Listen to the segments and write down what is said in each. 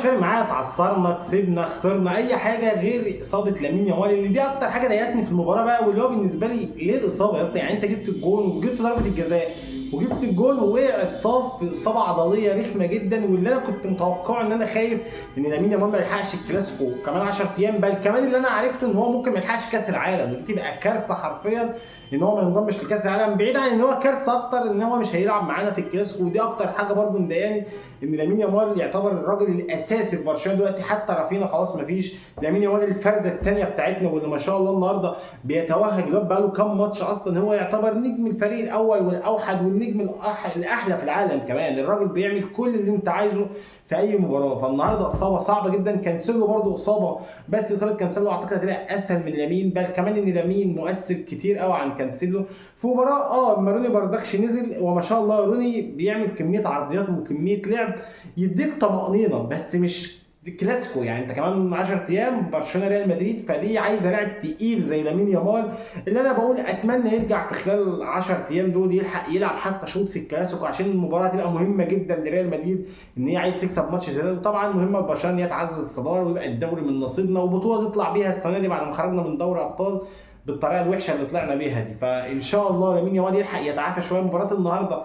مش فارق معايا اتعثرنا كسبنا خسرنا اي حاجه غير اصابه لامين يامال، اللي دي اكتر حاجه ضايقتني في المباراه بقى. واللي هو بالنسبه لي ليه الاصابه يا اسطى؟ يعني انت جبت الجون وجبت ضربه الجزاء وجبت الجون ووقع اتصاب في اصابه عضليه رخمه جدا. واللي انا كنت متوقعه ان انا خايف ان لامين يامال ما يلحقش الكلاسيكو كمان 10 ايام، بل كمان اللي انا عرفت ان هو ممكن ما يلحقش كاس العالم، ودي تبقى كارثه حرفيا ان هو ما ينضمش لكاس العالم. بعيد عن ان هو كارثه اكتر ان هو مش هيلعب معانا في الكلاسيكو، ودي اكتر حاجه برده مضايقاني، ان لامين يامال يعتبر الراجل الاساسي في برشلونه دلوقتي. حتى رافينا خلاص ما فيش، لامين يامال الفرده الثانيه بتاعتنا، واللي ما شاء الله النهارده بيتوهج. الواد بقى له كام ماتش اصلا هو يعتبر نجم الفريق الاول والاوحد والنجم الاحلى في العالم كمان. الراجل بيعمل كل اللي انت عايزه في اي مباراه. فالنهارده اصابه صعبه جدا. كانسيلو برده اصابه، بس اصابه كانسيلو اعتقد هتبقى اسهل من لامين، بل كمان ان لامين مؤثر كتير قوي عن كانسيلو في مباراه. اما روني بردكش نزل، وما شاء الله روني بيعمل كميه عرضيات وكميه لعب يديك طمانينه، بس مش كلاسيكو. يعني انت كمان 10 ايام برشلونه ريال مدريد، فدي عايزه لاعب تقيل زي لامين يامال، اللي انا بقول اتمنى يرجع في خلال 10 ايام دول يلحق يلعب حتى شوط في الكلاسيكو، عشان المباراه تبقى مهمه جدا لريال مدريد ان هي عايز تكسب ماتش زي ده. وطبعا مهمه لبرشلونه ان هي تعزز الصداره ويبقى الدوري من نصيبنا، وبطوله تطلع بيها السنه دي بعد ما خرجنا من دوري ابطال بالطريقه الوحشه اللي طلعنا بيها دي. فان شاء الله لامين يامال يلحق يتعافى شويه. مباراه النهارده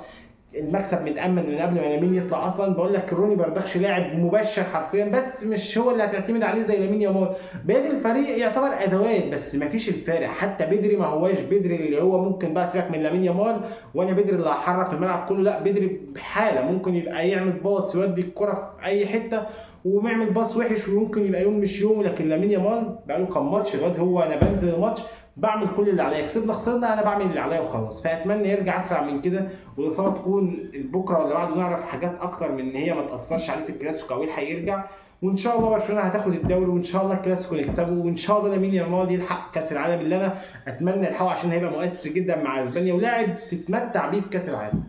المكسب متامن من قبل ما لامين يطلع اصلا. بقول لك روني بردخش لاعب مبشر حرفيا، بس مش هو اللي هتعتمد عليه زي لامين يامال. باقي الفريق يعتبر ادوات بس ما فيش الفارق. حتى بدري ما هواش بدري اللي هو ممكن بقى سيبك من لامين يامال وانا بدري اللي هحرك الملعب كله، لا بدري بحاله ممكن يبقى يعمل باص يودي الكره في اي حته ويعمل باص وحش وممكن يبقى يوم مش يوم. لكن لامين يامال بقى له كام ماتش الواد هو انا بنزل الماتش بعمل كل اللي عليا، كسبنا خسرنا انا بعمل اللي عليا وخلاص. فاتمنى يرجع اسرع من كده، والاصابه تكون بكره ولا بعده نعرف حاجات اكتر من ان هي ما تاثرش عليه في الكلاسيكو او يلحق يرجع. وان شاء الله برشلونه هتاخد الدوري، وان شاء الله الكلاسيكو نكسبه، وان شاء الله لامين يامال يلحق كاس العالم اللي انا اتمنى يلحقه، عشان هيبقى مؤثر جدا مع اسبانيا ولاعب تتمتع بيه في كاس العالم.